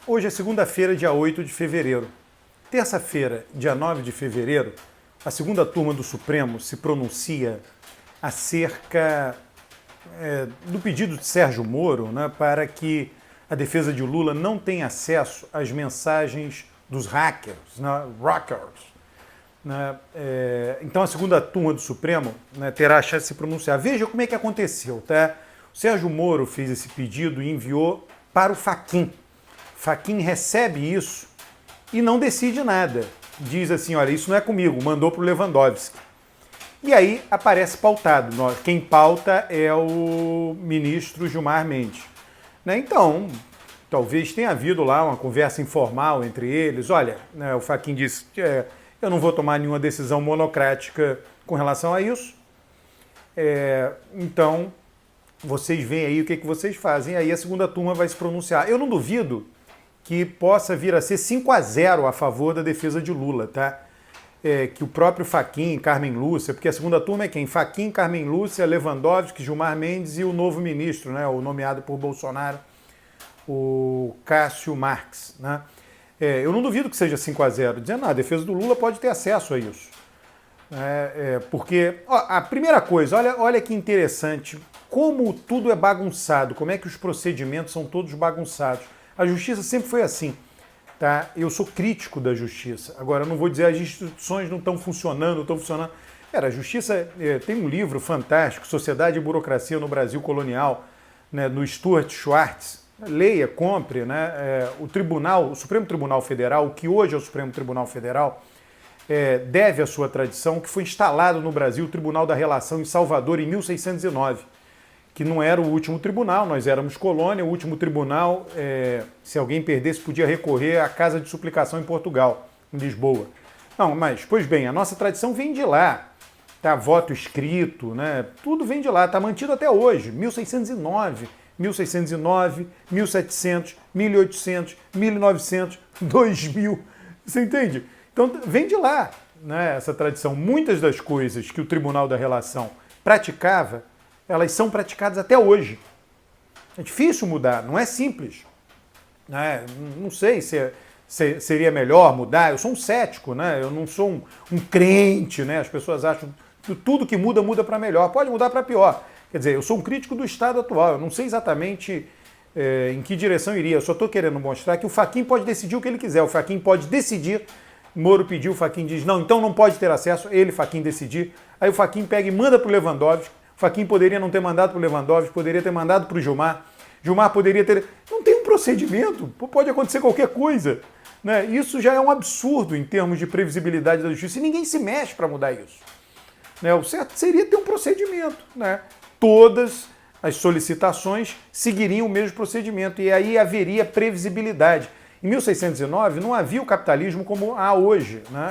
Hoje é segunda-feira, dia 8 de fevereiro. Terça-feira, dia 9 de fevereiro, a segunda turma do Supremo se pronuncia acerca do pedido de Sérgio Moro, né, para que a defesa de Lula não tenha acesso às mensagens dos hackers, né, rockers. Né, então a segunda turma do Supremo, né, terá a chance de se pronunciar. Veja como é que aconteceu, tá? O Sérgio Moro fez esse pedido e enviou para o Fachin. Fachin recebe isso e não decide nada. Diz assim, olha, isso não é comigo, mandou para o Lewandowski. E aí aparece pautado. Quem pauta é o ministro Gilmar Mendes. Né? Então, talvez tenha havido lá uma conversa informal entre eles. Olha, né, o Fachin disse, eu não vou tomar nenhuma decisão monocrática com relação a isso. Então, vocês veem aí o que vocês fazem. Aí a segunda turma vai se pronunciar. Eu não duvido que possa vir a ser 5-0 a favor da defesa de Lula, tá? Que o próprio Fachin, Carmen Lúcia, porque a segunda turma é quem? Fachin, Carmen Lúcia, Lewandowski, Gilmar Mendes e o novo ministro, né? O nomeado por Bolsonaro, o Cássio Marques, né? Eu não duvido que seja 5-0, dizendo, a defesa do Lula pode ter acesso a isso. Porque, a primeira coisa, olha que interessante, como tudo é bagunçado, como é que os procedimentos são todos bagunçados. A justiça sempre foi assim, tá? Eu sou crítico da justiça. Agora, eu não vou dizer as instituições não estão funcionando, a justiça tem um livro fantástico, Sociedade e Burocracia no Brasil Colonial, né, do Stuart Schwartz. Leia, compre, né? O Supremo Tribunal Federal, o que hoje é o Supremo Tribunal Federal, deve à sua tradição, que foi instalado no Brasil o Tribunal da Relação em Salvador em 1609. Que não era o último tribunal, nós éramos colônia, o último tribunal, se alguém perdesse, podia recorrer à Casa de Suplicação em Portugal, em Lisboa. Não, mas, pois bem, a nossa tradição vem de lá, tá? Voto escrito, né? Tudo vem de lá, está mantido até hoje, 1609, 1700, 1800, 1900, 2000, você entende? Então, vem de lá, né, essa tradição. Muitas das coisas que o Tribunal da Relação praticava, elas são praticadas até hoje. É difícil mudar, não é simples. Né? Não sei se seria melhor mudar. Eu sou um cético, né? Eu não sou um crente. Né? As pessoas acham que tudo que muda, muda para melhor. Pode mudar para pior. Quer dizer, eu sou um crítico do Estado atual. Eu não sei exatamente em que direção iria. Eu só estou querendo mostrar que o Fachin pode decidir o que ele quiser. O Fachin pode decidir. Moro pediu, o Fachin diz, não, então não pode ter acesso. Ele, Fachin, decidir. Aí o Fachin pega e manda para o Lewandowski. Fachin poderia não ter mandado para o Lewandowski, poderia ter mandado para o Gilmar. Gilmar poderia ter... Não tem um procedimento, pode acontecer qualquer coisa. Né? Isso já é um absurdo em termos de previsibilidade da justiça e ninguém se mexe para mudar isso. Né? O certo seria ter um procedimento. Né? Todas as solicitações seguiriam o mesmo procedimento e aí haveria previsibilidade. Em 1609 não havia o capitalismo como há hoje. Né?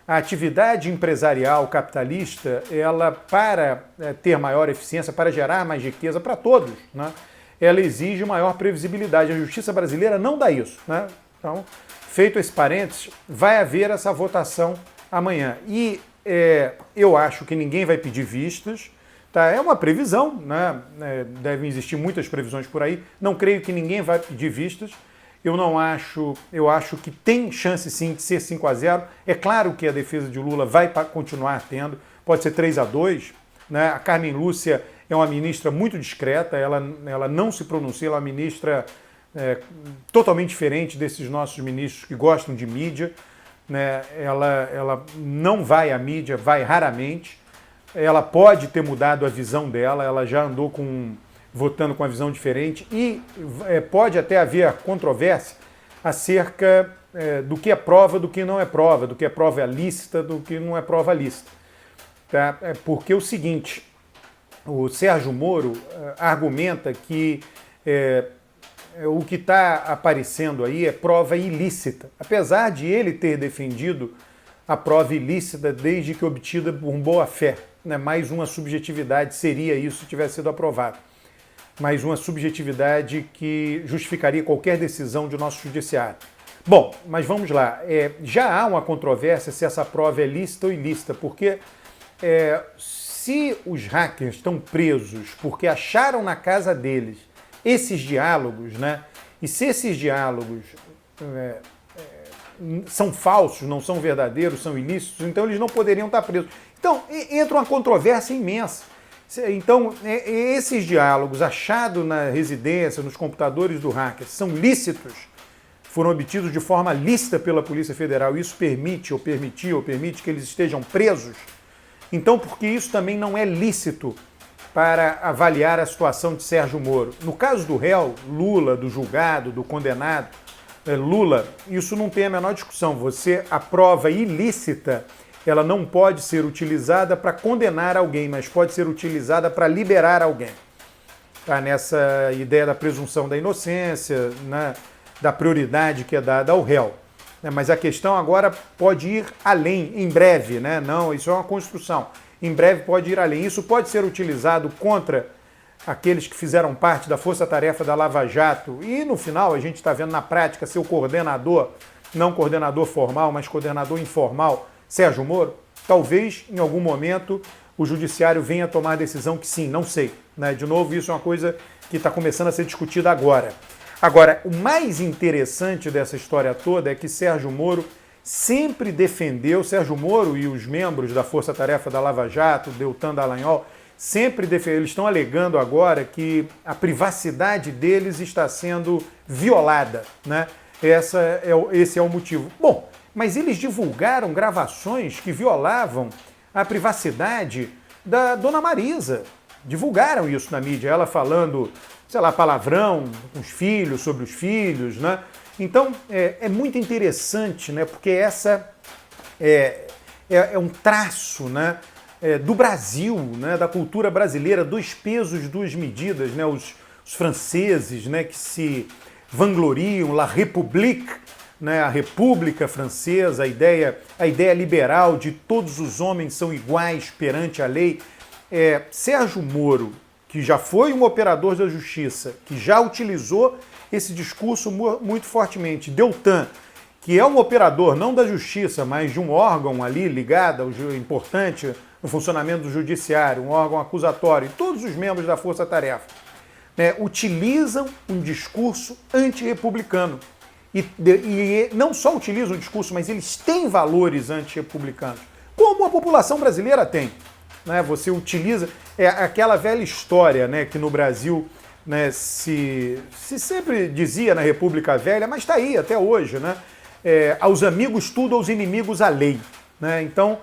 A atividade empresarial capitalista, ela para ter maior eficiência, para gerar mais riqueza para todos, né, ela exige maior previsibilidade. A justiça brasileira não dá isso. Né? Então, feito esse parênteses, vai haver essa votação amanhã. E eu acho que ninguém vai pedir vistas. Tá? É uma previsão, né? Devem existir muitas previsões por aí. Não creio que ninguém vai pedir vistas. Eu acho que tem chance sim de ser 5-0. É claro que a defesa de Lula vai continuar tendo, pode ser 3-2. Né? A Carmen Lúcia é uma ministra muito discreta, ela não se pronuncia, ela é uma ministra totalmente diferente desses nossos ministros que gostam de mídia. Né? Ela não vai à mídia, vai raramente. Ela pode ter mudado a visão dela, ela já andou votando com uma visão diferente e pode até haver controvérsia acerca do que é prova, do que não é prova, do que é prova lícita, do que não é prova lícita. Tá? Porque é o seguinte, o Sérgio Moro argumenta que o que está aparecendo aí é prova ilícita, apesar de ele ter defendido a prova ilícita desde que obtida por boa fé. Né? Mais uma subjetividade seria isso se tivesse sido aprovado. Mais uma subjetividade que justificaria qualquer decisão de nosso judiciário. Bom, mas vamos lá. Já há uma controvérsia se essa prova é lícita ou ilícita, porque se os hackers estão presos porque acharam na casa deles esses diálogos, né, E se esses diálogos são falsos, não são verdadeiros, são ilícitos, então eles não poderiam estar presos. Então, entra uma controvérsia imensa. Então, esses diálogos achados na residência, nos computadores do hacker, são lícitos, foram obtidos de forma lícita pela Polícia Federal, isso permite que eles estejam presos. Então, porque isso também não é lícito para avaliar a situação de Sérgio Moro. No caso do réu, Lula, do julgado, do condenado, Lula, isso não tem a menor discussão. A prova ilícita, ela não pode ser utilizada para condenar alguém, mas pode ser utilizada para liberar alguém. Tá? Nessa ideia da presunção da inocência, né? Da prioridade que é dada ao réu. Mas a questão agora pode ir além, em breve, né? Não, isso é uma construção. Em breve pode ir além. Isso pode ser utilizado contra aqueles que fizeram parte da força-tarefa da Lava Jato e, no final, a gente está vendo na prática seu coordenador, não coordenador formal, mas coordenador informal, Sérgio Moro. Talvez, em algum momento, o judiciário venha tomar a decisão que sim, não sei. Né? De novo, isso é uma coisa que está começando a ser discutida agora. Agora, o mais interessante dessa história toda é que Sérgio Moro sempre defendeu, Sérgio Moro e os membros da Força Tarefa da Lava Jato, Deltan Dallagnol, sempre defenderam, eles estão alegando agora que a privacidade deles está sendo violada, né? Esse é o motivo. Bom, mas eles divulgaram gravações que violavam a privacidade da Dona Marisa. Divulgaram isso na mídia, ela falando, sei lá, palavrão com os filhos, sobre os filhos, né? Então, é muito interessante, né? Porque essa é um traço, né? Do Brasil, né? Da cultura brasileira, dois pesos, duas medidas, né? Os franceses, né? Que se vangloriam, La République, né? A República Francesa, a ideia liberal de todos os homens são iguais perante a lei. Sérgio Moro, que já foi um operador da justiça, que já utilizou esse discurso muito fortemente. Deltan, que é um operador não da justiça, mas de um órgão ali ligado ao importante no funcionamento do judiciário, um órgão acusatório, e todos os membros da Força-Tarefa, né, utilizam um discurso antirrepublicano. E não só utilizam o discurso, mas eles têm valores antirrepublicanos, como a população brasileira tem. Né, você utiliza aquela velha história, né, que no Brasil, né, se sempre dizia na República Velha, mas está aí até hoje, né, aos amigos tudo, aos inimigos a lei. Né? Então,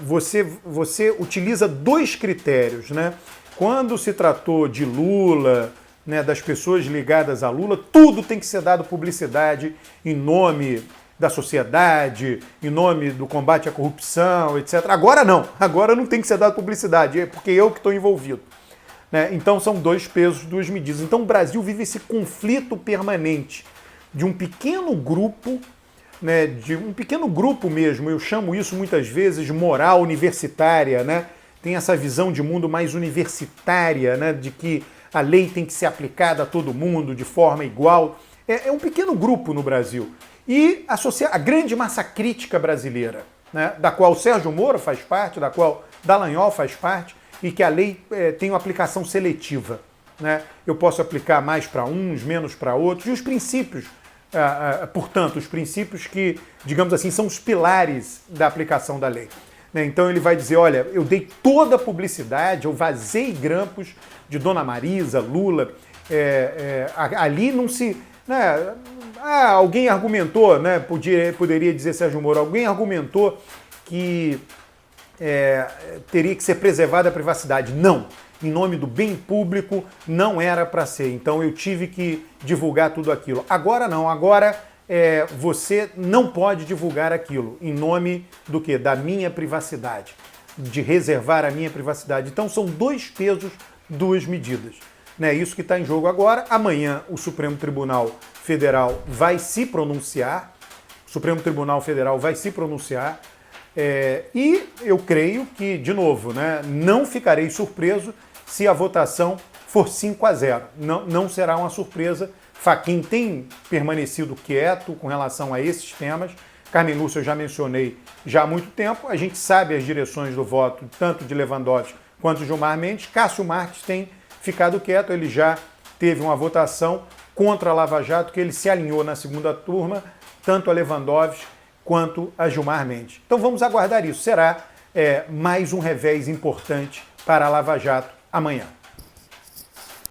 você utiliza dois critérios. Né? Quando se tratou de Lula, né, das pessoas ligadas a Lula, tudo tem que ser dado publicidade em nome da sociedade, em nome do combate à corrupção, etc. Agora não tem que ser dado publicidade, é porque eu que estou envolvido. Né? Então são dois pesos, duas medidas. Então o Brasil vive esse conflito permanente de um pequeno grupo, né, de um pequeno grupo mesmo, eu chamo isso muitas vezes de moral universitária, né? Tem essa visão de mundo mais universitária, né, de que a lei tem que ser aplicada a todo mundo de forma igual. É um pequeno grupo no Brasil. E a grande massa crítica brasileira, né, da qual Sérgio Moro faz parte, da qual Dallagnol faz parte, e que a lei tem uma aplicação seletiva. Né? Eu posso aplicar mais para uns, menos para outros, e os princípios, portanto, os princípios que, digamos assim, são os pilares da aplicação da lei. Né? Então ele vai dizer, olha, eu dei toda a publicidade, eu vazei grampos de Dona Marisa, Lula, ali não se... Né, alguém argumentou, né, poderia dizer Sérgio Moro, alguém argumentou que teria que ser preservada a privacidade. Não, em nome do bem público não era para ser, então eu tive que divulgar tudo aquilo. Agora não, agora você não pode divulgar aquilo, em nome do quê? Da minha privacidade, de reservar a minha privacidade. Então são dois pesos, duas medidas. Né, isso que está em jogo agora. Amanhã o Supremo Tribunal Federal vai se pronunciar. O Supremo Tribunal Federal vai se pronunciar. E eu creio que, de novo, né, não ficarei surpreso se a votação for 5-0. Não será uma surpresa. Fachin tem permanecido quieto com relação a esses temas. Carmen Lúcia eu já mencionei já há muito tempo. A gente sabe as direções do voto, tanto de Lewandowski quanto de Gilmar Mendes. Cássio Marques tem ficado quieto, ele já teve uma votação contra a Lava Jato, que ele se alinhou na segunda turma, tanto a Lewandowski quanto a Gilmar Mendes. Então vamos aguardar isso. Será mais um revés importante para a Lava Jato amanhã.